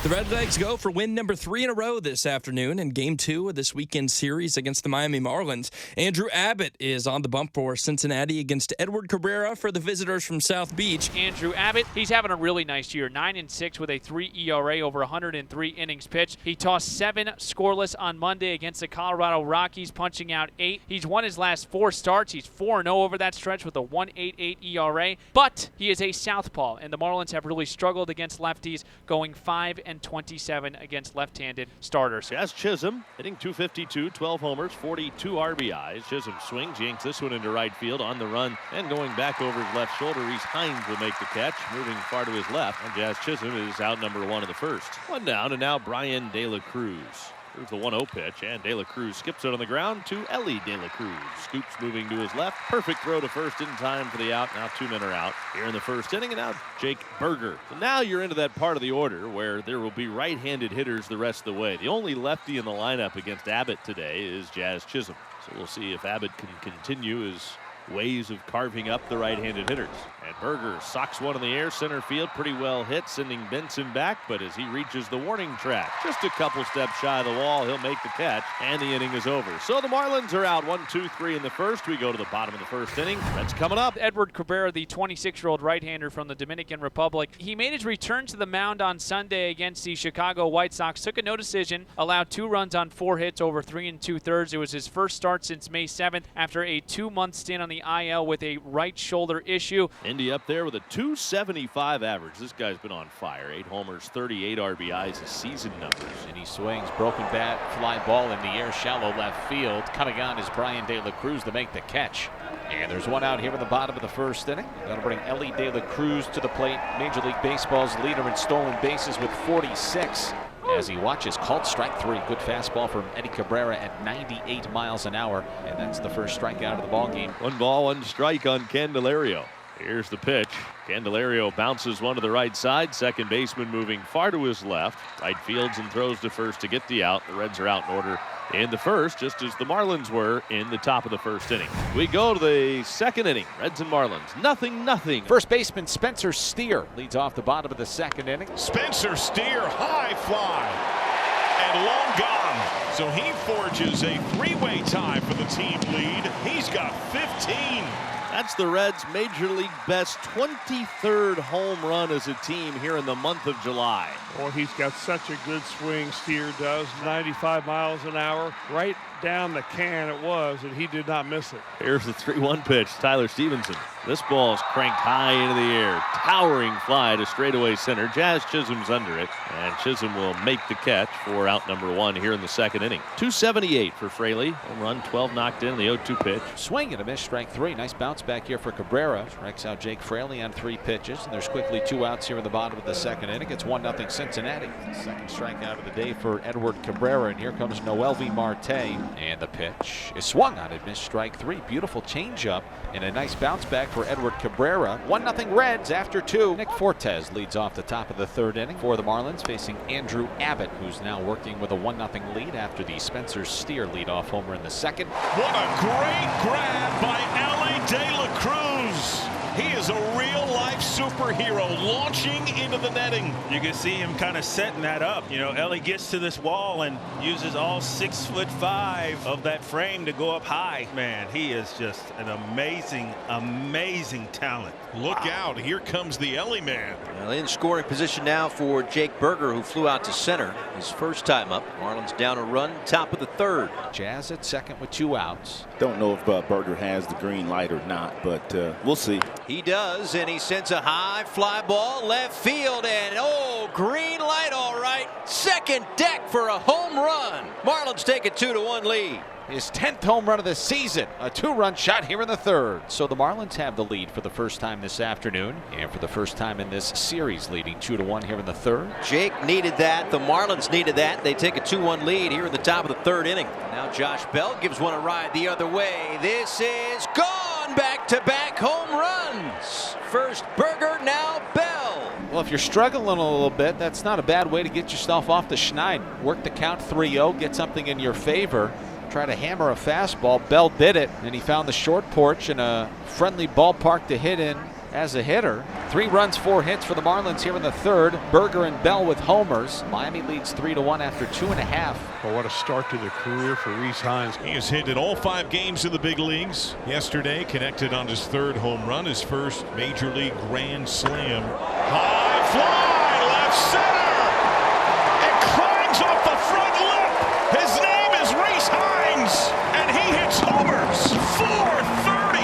The Redlegs go for win number 3 in a row this afternoon in Game 2 of this weekend series against the Miami Marlins. Andrew Abbott is on the bump for Cincinnati against Edward Cabrera for the visitors from South Beach. Andrew Abbott, he's having a really nice year. 9-6 with a 3 ERA over 103 innings pitched. He tossed 7 scoreless on Monday against the Colorado Rockies, punching out 8. He's won his last 4 starts. He's 4-0 over that stretch with a 1.88 ERA. But he is a southpaw, and the Marlins have really struggled against lefties, going 5-27 against left-handed starters. Jazz Chisholm hitting .252, 12 homers, 42 RBIs. Chisholm swings, yanks this one into right field on the run, and going back over his left shoulder, Reese Hines will make the catch, moving far to his left, and Jazz Chisholm is out number 1 in the first. 1 down, and now Brian De La Cruz. Here's the 1-0 pitch, and De La Cruz skips it on the ground to Ellie De La Cruz. Scoops moving to his left. Perfect throw to first in time for the out. Now 2 men are out here in the first inning, and now Jake Berger. So now you're into that part of the order where there will be right-handed hitters the rest of the way. The only lefty in the lineup against Abbott today is Jazz Chisholm. So we'll see if Abbott can continue his ways of carving up the right-handed hitters. And Berger socks one in the air, center field, pretty well hit, sending Benson back, but as he reaches the warning track, just a couple steps shy of the wall, he'll make the catch, and the inning is over. So the Marlins are out 1-2-3 in the first. We go to the bottom of the first inning. Reds coming up. Edward Cabrera, the 26-year-old right-hander from the Dominican Republic, he made his return to the mound on Sunday against the Chicago White Sox, took a no decision, allowed 2 runs on 4 hits over 3 2/3. It was his first start since May 7th after a 2-month stint on the IL with a right shoulder issue. Indy up there with a .275 average. This guy's been on fire. 8 homers, 38 RBIs, his season numbers. And he swings, broken bat, fly ball in the air, shallow left field. Coming on is Brian De La Cruz to make the catch. And there's 1 out here in the bottom of the first inning. That'll bring Ellie De La Cruz to the plate. Major League Baseball's leader in stolen bases with 46. As he watches, called strike 3. Good fastball from Eddie Cabrera at 98 miles an hour. And that's the first strikeout of the ball game. 1 ball, 1 strike on Candelario. Here's the pitch. Candelario bounces one to the right side. Second baseman moving far to his left. Right fields and throws to first to get the out. The Reds are out in order in the first, just as the Marlins were in the top of the first inning. We go to the second inning. Reds and Marlins, 0-0. First baseman Spencer Steer leads off the bottom of the second inning. Spencer Steer, high fly, and long gone. So he forges a 3-way tie for the team lead. He's got 15. That's the Reds' Major League best 23rd home run as a team here in the month of July. Boy, he's got such a good swing, Steer does. 95 miles an hour, right down the can it was, and he did not miss it. Here's the 3-1 pitch, Tyler Stevenson. This ball is cranked high into the air. Towering fly to straightaway center. Jazz Chisholm's under it, and Chisholm will make the catch for out number 1 here in the second inning. 278 for Fraley. Home run, 12 knocked in the 0-2 pitch. Swing and a miss, strike 3. Nice bounce back here for Cabrera. Strikes out Jake Fraley on 3 pitches, and there's quickly 2 outs here in the bottom of the second inning. It's 1-0 Cincinnati. Second strikeout of the day for Edward Cabrera, and here comes Noel V. Marte. And the pitch is swung on it, missed, strike 3. Beautiful changeup and a nice bounce back for Edward Cabrera. 1-0 Reds after 2. Nick Fortes leads off the top of the third inning for the Marlins, facing Andrew Abbott, who's now working with a 1-0 lead after the Spencer Steer leadoff homer in the second. What a great grab by Ellie De La Cruz. He is a real-life superhero launching into the netting. You can see him kind of setting that up. You know, Ellie gets to this wall and uses all 6'5" of that frame to go up high. Man, he is just an amazing, amazing talent. Look out, here comes the Ellie man. Well, in scoring position now for Jake Berger, who flew out to center his first time up. Marlins down a run, top of the third. Jazz at second with 2 outs. Don't know if Berger has the green light or not, but we'll see. He does, and he sends a high fly ball left field, and oh, green light, all right. Second deck for a home run. Marlins take a 2-1 lead. His 10th home run of the season, a 2-run shot here in the third. So the Marlins have the lead for the first time this afternoon, and for the first time in this series, leading 2-1 here in the third. Jake needed that. The Marlins needed that. They take a 2-1 lead here in the top of the third inning. Now Josh Bell gives one a ride the other way. This is gone. Back-to-back home runs. First Berger, now Bell. Well, if you're struggling a little bit, that's not a bad way to get yourself off the schneid. Work the count 3-0, get something in your favor. Try to hammer a fastball. Bell did it, and he found the short porch and a friendly ballpark to hit in as a hitter. 3 runs, 4 hits for the Marlins here in the third. Berger and Bell with homers. Miami leads 3-1 after 2.5. Well, what a start to the career for Rhys Hines. He has hit in all 5 games in the big leagues. Yesterday, connected on his 3rd home run, his first Major League Grand Slam. High fly, left center. It climbs off the front lip. His name is Rhys Hines, and he hits homers. 430.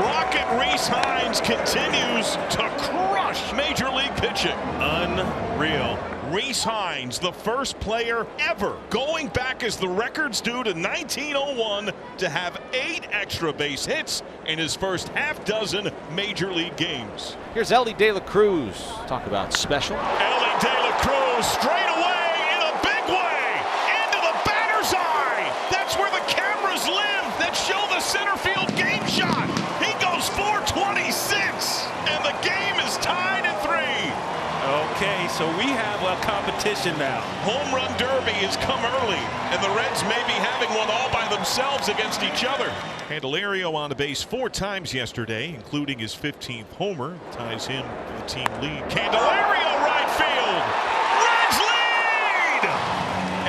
Rocket Rhys Hines continues to crush Major League pitching. Unreal. Rhys Hines, the first player ever going back as the records do to 1901 to have 8 extra base hits in his first half-dozen Major League games. Here's Elly De La Cruz. Talk about special. Elly De La Cruz straight away in a big way into the batter's eye. That's where the cameras live that show the center field game shot. He goes 426, and the game is tied at 3. Okay, so we have a competition now. Home run derby has come early, and the Reds may be having one all by themselves against each other. Candelario on the base 4 times yesterday, including his 15th homer, ties him to the team lead. Candelario right field. Reds lead!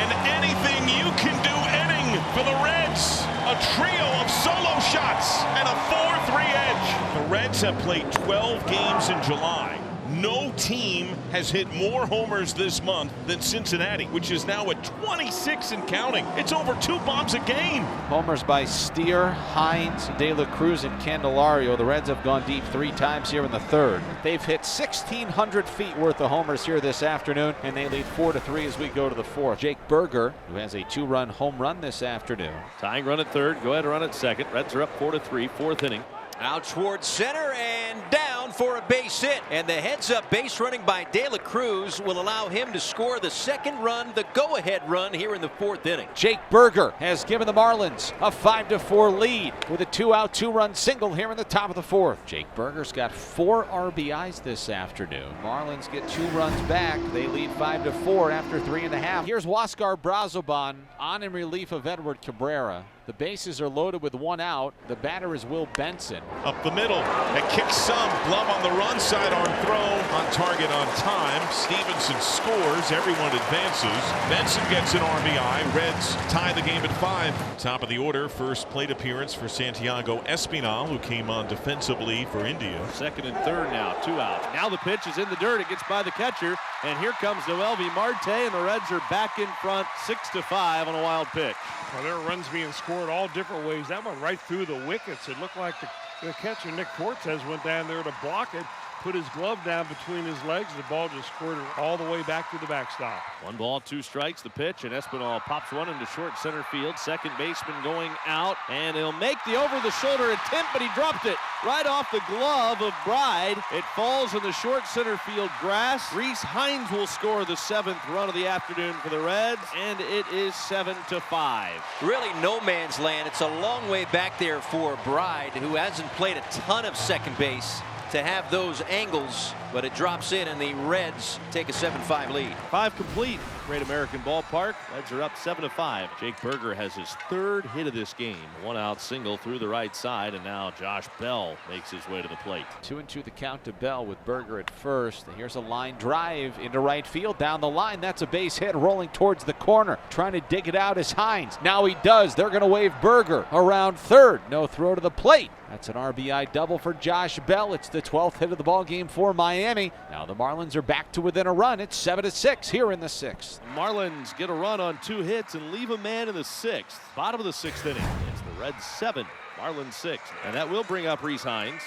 And anything you can do inning for the Reds. A trio of solo shots and a 4-3 edge. The Reds have played 12 games in July. No team has hit more homers this month than Cincinnati, which is now at 26 and counting. It's over 2 bombs a game. Homers by Steer, Hines, De La Cruz, and Candelario. The Reds have gone deep 3 times here in the third. They've hit 1,600 feet worth of homers here this afternoon, and they lead 4-3 as we go to the 4th. Jake Berger, who has a 2-run home run this afternoon. Tying run at third. Go ahead, run at second. Reds are up 4-3, 4th inning. Out towards center and down for a base hit. And the heads-up base running by De La Cruz will allow him to score the 2nd run, the go-ahead run here in the 4th inning. Jake Berger has given the Marlins a 5-4 lead with a 2-out, 2-run single here in the top of the 4th. Jake Berger's got 4 RBIs this afternoon. Marlins get 2 runs back. They lead 5-4 after 3.5. Here's Huáscar Brazoban on in relief of Edward Cabrera. The bases are loaded with 1 out. The batter is Will Benson. Up the middle, it kicks some. Glove on the run, sidearm throw, on target on time. Stevenson scores, everyone advances. Benson gets an RBI. Reds tie the game at 5. Top of the order, first plate appearance for Santiago Espinal, who came on defensively for India. 2nd and 3rd now, 2 outs. Now the pitch is in the dirt. It gets by the catcher, and here comes Noelvi Marte, and the Reds are back in front 6-5 on a wild pitch. Well, there are runs being scored all different ways. That one right through the wickets. It looked like the catcher, Nick Fortes, went down there to block it, put his glove down between his legs. The ball just squirted all the way back to the backstop. 1 ball, 2 strikes. The pitch, and Espinal pops one into short center field. Second baseman going out, and he'll make the over-the-shoulder attempt, but he dropped it right off the glove of Bride. It falls in the short center field grass. Rhys Hines will score the 7th run of the afternoon for the Reds, and it is 7-5. Really no man's land. It's a long way back there for Bride, who hasn't played a ton of second base to have those angles, but it drops in, and the Reds take a 7-5 lead. 5 complete. Great American Ballpark. Reds are up 7-5. Jake Berger has his 3rd hit of this game. 1-out single through the right side, and now Josh Bell makes his way to the plate. 2-2 the count to Bell with Berger at first. And here's a line drive into right field down the line. That's a base hit rolling towards the corner. Trying to dig it out is Hines. Now he does. They're going to wave Berger around third. No throw to the plate. That's an RBI double for Josh Bell. It's the 12th hit of the ball game for Miami. Now the Marlins are back to within a run. It's 7-6 here in the 6th. Marlins get a run on 2 hits and leave a man in the 6th. Bottom of the 6th inning. It's the Reds 7, Marlins 6. And that will bring up Rhys Hines.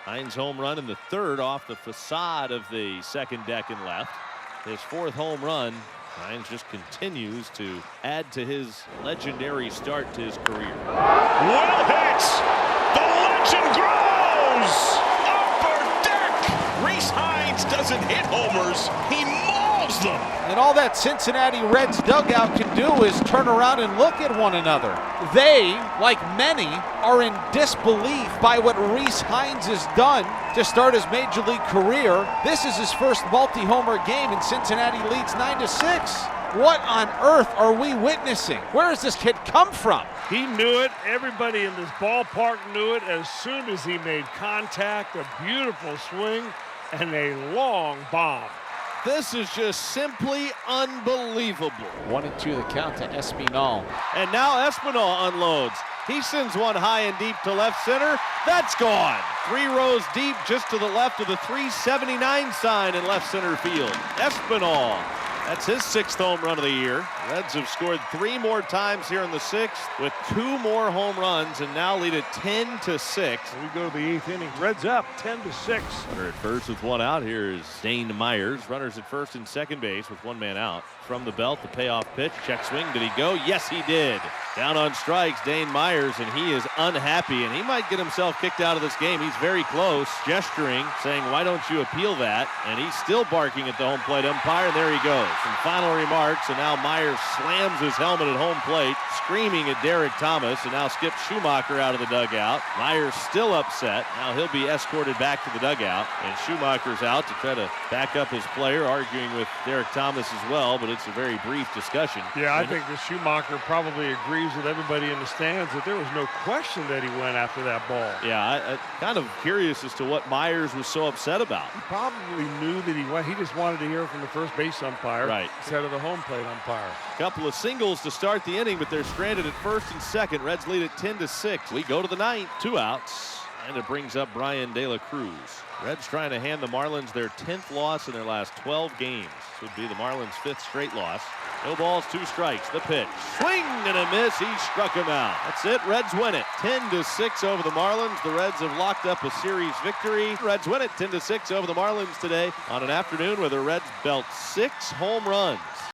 Hines home run in the 3rd off the facade of the 2nd deck and left. His 4th home run. Hines just continues to add to his legendary start to his career. Well hit! The legend grows! Upper deck! Rhys Hines doesn't hit homers, he mauls them! And all that Cincinnati Reds dugout can do is turn around and look at one another. They, like many, are in disbelief by what Rhys Hines has done to start his major league career. This is his first multi-homer game, and Cincinnati leads 9-6. What on earth are we witnessing? Where does this kid come from? He knew it. Everybody in this ballpark knew it as soon as he made contact. A beautiful swing and a long bomb. This is just simply unbelievable. 1-2 the count to Espinal. And now Espinal unloads. He sends one high and deep to left center. That's gone. 3 rows deep just to the left of the 379 sign in left center field. Espinal. That's his 6th home run of the year. Reds have scored 3 more times here in the 6th with 2 more home runs and now lead it 10-6. We go to the 8th inning. Reds up 10-6. Runner at first with 1 out. Here is Dane Myers. Runners at first and second base with 1 man out. From the belt, the payoff pitch. Check swing. Did he go? Yes, he did. Down on strikes, Dane Myers, and he is unhappy, and he might get himself kicked out of this game. He's very close, gesturing, saying, why don't you appeal that? And he's still barking at the home plate umpire, and there he goes. Some final remarks, and now Myers slams his helmet at home plate, screaming at Derek Thomas, and now Skip Schumacher out of the dugout. Myers still upset. Now he'll be escorted back to the dugout, and Schumacher's out to try to back up his player, arguing with Derek Thomas as well, but it's a very brief discussion. Yeah, I think that Schumacher probably agrees with everybody in the stands that there was no question that he went after that ball. Yeah, I'm kind of curious as to what Myers was so upset about. He probably knew that he just wanted to hear from the first base umpire instead of the home plate umpire. A couple of singles to start the inning, but they're stranded at first and second. Reds lead at 10-6. We go to the 9th, 2 outs, and it brings up Brian De La Cruz. Reds trying to hand the Marlins their 10th loss in their last 12 games. This would be the Marlins' 5th straight loss. No balls, 2 strikes. The pitch. Swing and a miss. He struck him out. That's it. Reds win it. 10-6 over the Marlins. The Reds have locked up a series victory. Reds win it 10-6 over the Marlins today on an afternoon where the Reds belt 6 home runs.